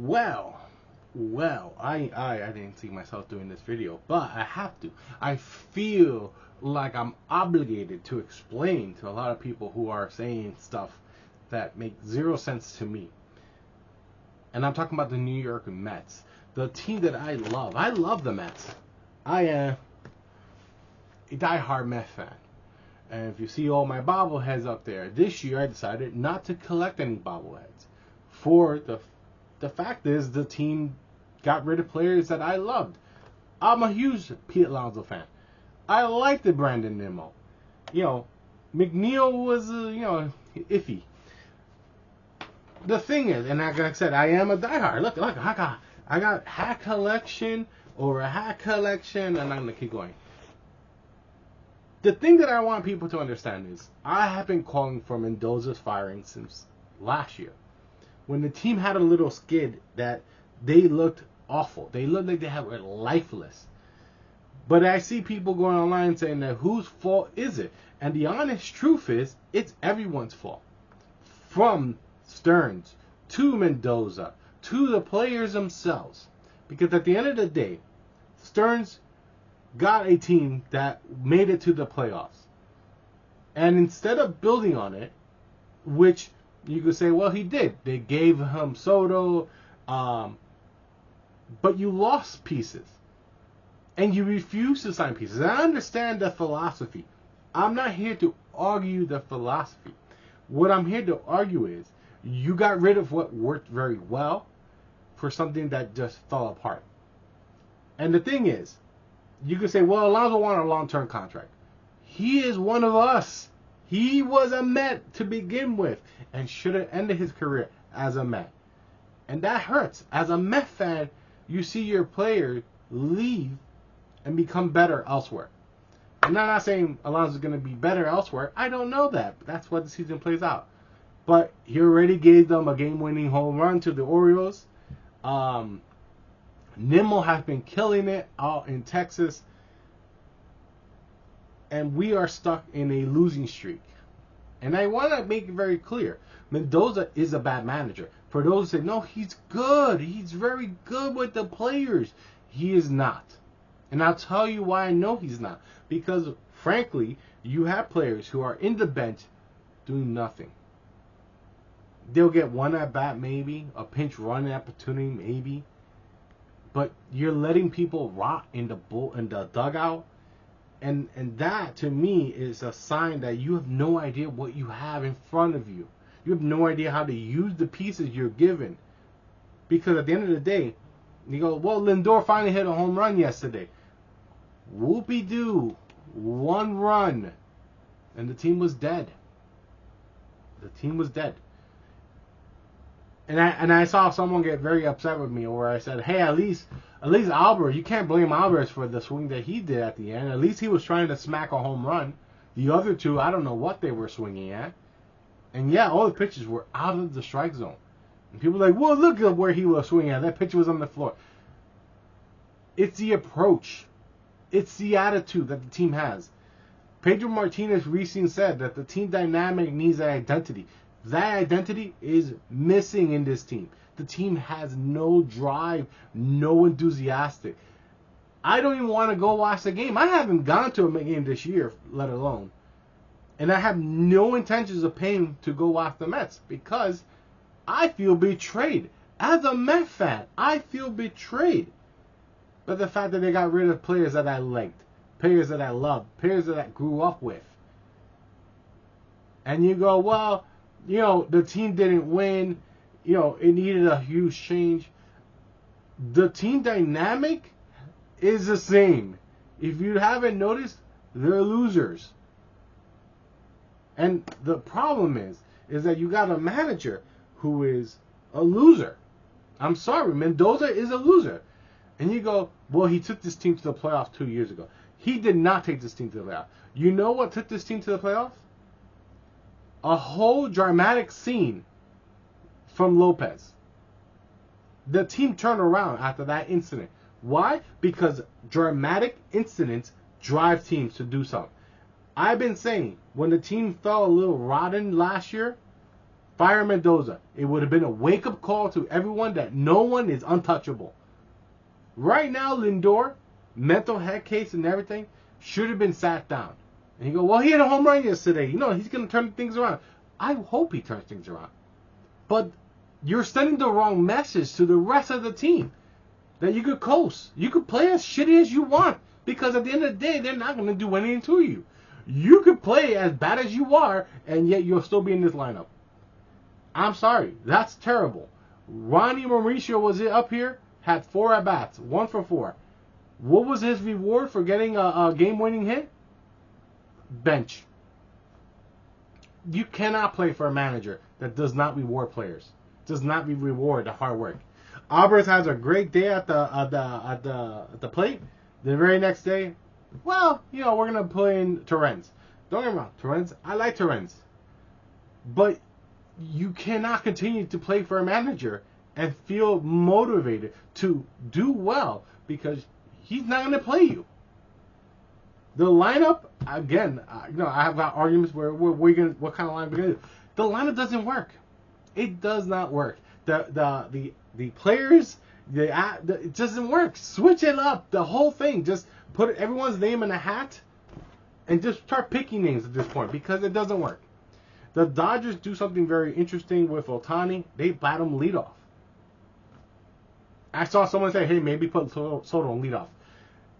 Well, I didn't see myself doing this video, but I have to. I feel like I'm obligated to explain to a lot of people who are saying stuff that make zero sense to me. And I'm talking about the New York Mets, the team that I love. I love the Mets. I am a diehard Mets fan. And if you see all my bobbleheads up there, this year I decided not to collect any bobbleheads. For the fact is, the team got rid of players that I loved. I'm a huge Pete Alonso fan. I liked the Brandon Nimmo. McNeil was, iffy. The thing is, and like I said, I am a diehard. Look, I got hat collection over hat collection, and I'm gonna keep going. The thing that I want people to understand is, I have been calling for Mendoza's firing since last year, when the team had a little skid that they looked awful. They looked like they were lifeless. But I see people going online saying that whose fault is it? And the honest truth is, it's everyone's fault. From Stearns to Mendoza to the players themselves. Because at the end of the day, Stearns got a team that made it to the playoffs. And instead of building on it, which you could say, well, he did. They gave him Soto, but you lost pieces. And you refuse to sign pieces. And I understand the philosophy. I'm not here to argue the philosophy. What I'm here to argue is, you got rid of what worked very well for something that just fell apart. And the thing is, you could say, well, Alonso wanted a long-term contract. He is one of us. He was a Met to begin with and should have ended his career as a Met. And that hurts. As a Met fan, you see your player leave and become better elsewhere. And I'm not saying Alonso's going to be better elsewhere. I don't know that. But that's what the season plays out. But he already gave them a game-winning home run to the Orioles. Nimmo has been killing it out in Texas. And we are stuck in a losing streak. And I want to make it very clear. Mendoza is a bad manager. For those who say, no, he's good. He's very good with the players. He is not. And I'll tell you why I know he's not. Because, frankly, you have players who are in the bench doing nothing. They'll get one at bat, maybe. A pinch run opportunity, maybe. But you're letting people rot in the dugout. And that, to me, is a sign that you have no idea what you have in front of you. You have no idea how to use the pieces you're given. Because at the end of the day, you go, well, Lindor finally hit a home run yesterday. Whoopie-doo. One run. And the team was dead. The team was dead. And I saw someone get very upset with me where I said, hey, at least Albert, you can't blame Albert for the swing that he did at the end. At least he was trying to smack a home run. The other two, I don't know what they were swinging at. And yeah, all the pitches were out of the strike zone. And people were like, well, look at where he was swinging at. That pitch was on the floor. It's the approach. It's the attitude that the team has. Pedro Martinez recently said that the team dynamic needs an identity. That identity is missing in this team. The team has no drive, no enthusiastic. I don't even want to go watch the game. I haven't gone to a game this year, let alone. And I have no intentions of paying to go watch the Mets because I feel betrayed. As a Met fan, I feel betrayed by the fact that they got rid of players that I liked, players that I loved, players that I grew up with. And you go, well, the team didn't win. It needed a huge change. The team dynamic is the same. If you haven't noticed, they're losers. And the problem is that you got a manager who is a loser. I'm sorry, Mendoza is a loser. And you go, well, he took this team to the playoffs 2 years ago. He did not take this team to the playoffs. You know what took this team to the playoffs? A whole dramatic scene from Lopez. The team turned around after that incident. Why? Because dramatic incidents drive teams to do something. I've been saying, when the team fell a little rotten last year, Fire Mendoza. It would have been a wake-up call to everyone that no one is untouchable. Right now, Lindor, mental head case and everything, should have been sat down. And you go, well, he had a home run yesterday. You know, he's going to turn things around. I hope he turns things around. But you're sending the wrong message to the rest of the team. That you could coast. You could play as shitty as you want. Because at the end of the day, they're not going to do anything to you. You could play as bad as you are, and yet you'll still be in this lineup. I'm sorry. That's terrible. Ronnie Mauricio was up here, had 4 at-bats, 1 for 4. What was his reward for getting a game-winning hit? Bench. You cannot play for a manager that does not reward players. Does not reward the hard work. Alvarez has a great day at the plate. The very next day, well, you know, we're gonna play in Torrens. Don't get me wrong, Torrens. I like Torrens, but you cannot continue to play for a manager and feel motivated to do well because he's not gonna play you. The lineup, again, you know, I have got arguments where we're gonna, what kind of lineup we're gonna do. The lineup doesn't work. It does not work. The players, it doesn't work. Switch it up. The whole thing. Just put everyone's name in a hat and just start picking names at this point because it doesn't work. The Dodgers do something very interesting with Ohtani. They bat him leadoff. I saw someone say, hey, maybe put Soto on leadoff.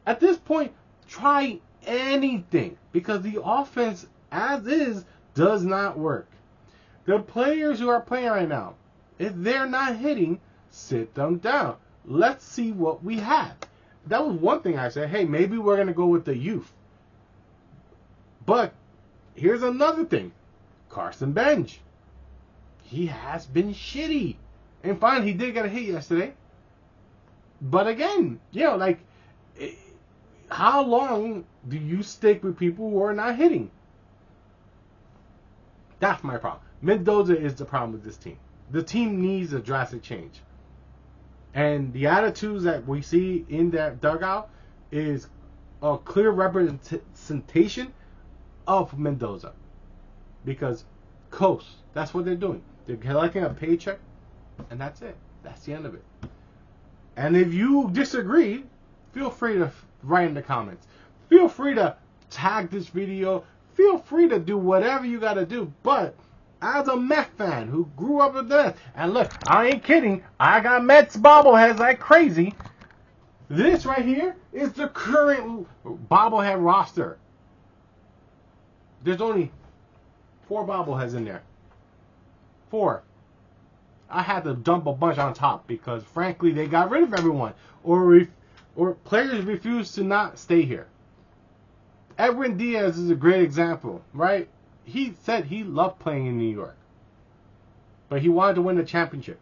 At this point, try anything because the offense as is does not work. The players who are playing right now, if they're not hitting, sit them down. Let's see what we have. That was one thing I said, hey, maybe we're going to go with the youth. But here's another thing. Carson Bench. He has been shitty. And fine, he did get a hit yesterday. But again, you know, like, how long do you stick with people who are not hitting? That's my problem. Mendoza is the problem with this team. The team needs a drastic change. And the attitudes that we see in that dugout is a clear representation of Mendoza. Because coast, that's what they're doing. They're collecting a paycheck, and that's it. That's the end of it. And if you disagree, feel free to write in the comments. Feel free to tag this video. Feel free to do whatever you got to do. But as a Mets fan who grew up with this, and look, I ain't kidding, I got Mets bobbleheads like crazy. This right here is the current bobblehead roster. There's only 4 bobbleheads in there. 4. I had to dump a bunch on top because, frankly, they got rid of everyone. Or players refuse to not stay here. Edwin Diaz is a great example, right? He said he loved playing in New York. But he wanted to win the championship.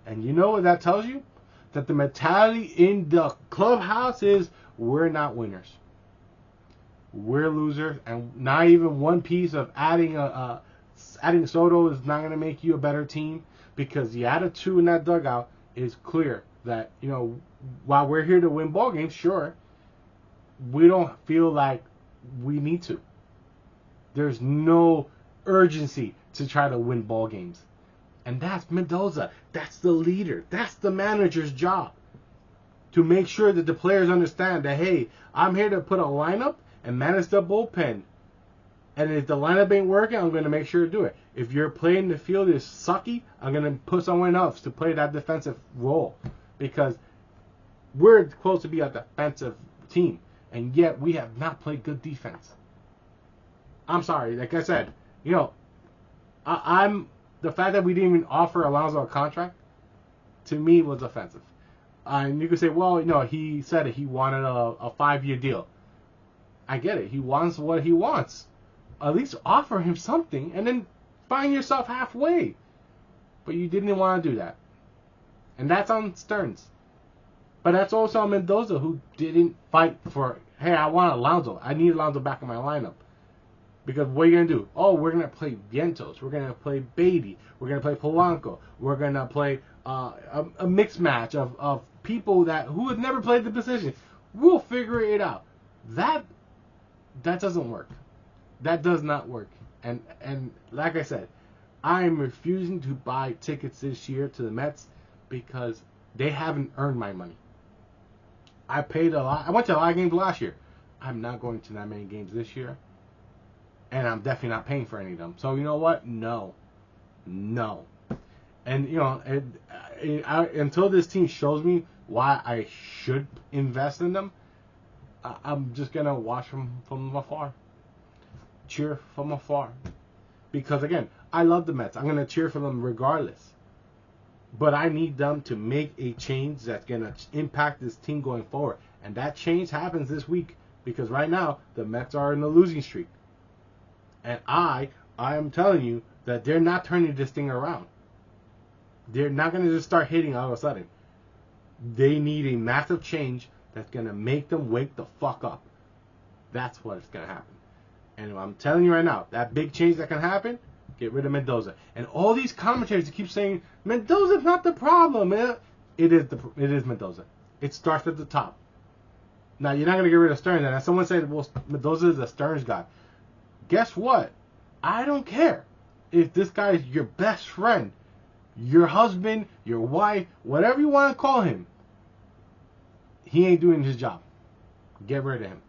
And you know what that tells you? That the mentality in the clubhouse is, we're not winners. We're losers. And not even one piece of adding Soto is not going to make you a better team. Because the attitude in that dugout is clear that, you know, while we're here to win ball games, sure, we don't feel like we need to. There's no urgency to try to win ball games. And that's Mendoza. That's the leader. That's the manager's job. To make sure that the players understand that, hey, I'm here to put a lineup and manage the bullpen. And if the lineup ain't working, I'm going to make sure to do it. If you're playing the field is sucky, I'm going to put someone else to play that defensive role. Because we're supposed to be a defensive team. And yet we have not played good defense. I'm sorry. Like I said, you know, I'm the fact that we didn't even offer Alonso a contract, to me, was offensive. And you could say, well, you know, he said he wanted a 5-year deal. I get it. He wants what he wants. At least offer him something and then find yourself halfway. But you didn't want to do that. And that's on Stearns. But that's also on Mendoza, who didn't fight for, hey, I want Alonso. I need Alonso back in my lineup. Because what are you going to do? Oh, we're going to play Vientos. We're going to play Beatty. We're going to play Polanco. We're going to play a mixed match of people who have never played the position. We'll figure it out. That doesn't work. That does not work. And like I said, I am refusing to buy tickets this year to the Mets because they haven't earned my money. I paid a lot. I went to a lot of games last year. I'm not going to that many games this year. And I'm definitely not paying for any of them. So you know what? No. And you know, until this team shows me why I should invest in them, I'm just gonna watch from afar, cheer from afar. Because again, I love the Mets. I'm gonna cheer for them regardless. But I need them to make a change that's gonna impact this team going forward, and that change happens this week. Because right now the Mets are in a losing streak, and I am telling you that they're not turning this thing around. They're not going to just start hitting all of a sudden. They need a massive change that's going to make them wake the fuck up. That's what's going to happen. And I'm telling you right now, that big change that can happen, get rid of Mendoza. And all these commentators keep saying, Mendoza's not the problem. It is Mendoza. It starts at the top. Now, you're not going to get rid of Stearns. And someone said, well, Mendoza is a Stearns guy. Guess what? I don't care if this guy is your best friend, your husband, your wife, whatever you want to call him. He ain't doing his job. Get rid of him.